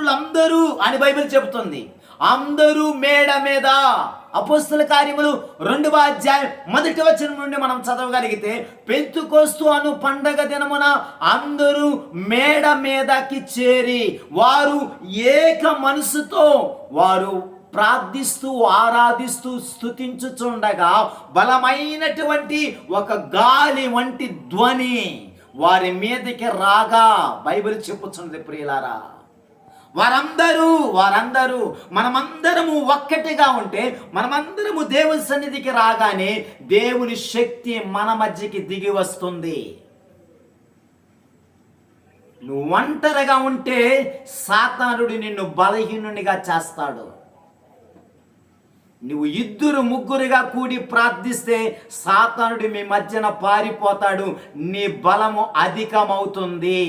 శిష్యులందరూ అని బైబిల్ చెబుతుంది. అందరూ మేడ మీద, అపోస్తల కార్యములు 2వ అధ్యాయం 1వ వచనం నుండి మనం చదవగలిగితే, పెంతుకోస్తు అను పండగ దినమున అందరూ మేడ మీదకి చేరి వారు ఏక మనసుతో వారు ప్రార్థిస్తూ ఆరాధిస్తూ స్తుతించుచుండగా బలమైనటువంటి ఒక గాలి వంటి ధ్వని వారి మీదకి రాగా బైబిల్ చెప్పుచున్నది. ప్రియులారా, వారందరూ మనమందరము ఒక్కటిగా ఉంటే, మనమందరము దేవుని సన్నిధికి రాగానే దేవుని శక్తి మన మధ్యకి దిగి వస్తుంది. నువ్వు ఒంటరిగా ఉంటే సాతానుడు నిన్ను బలహీనునిగా చేస్తాడు. నువ్వు 2-3గా కూడి ప్రార్థిస్తే సాతానుడు మీ మధ్యన పారిపోతాడు, నీ బలము అధికమవుతుంది.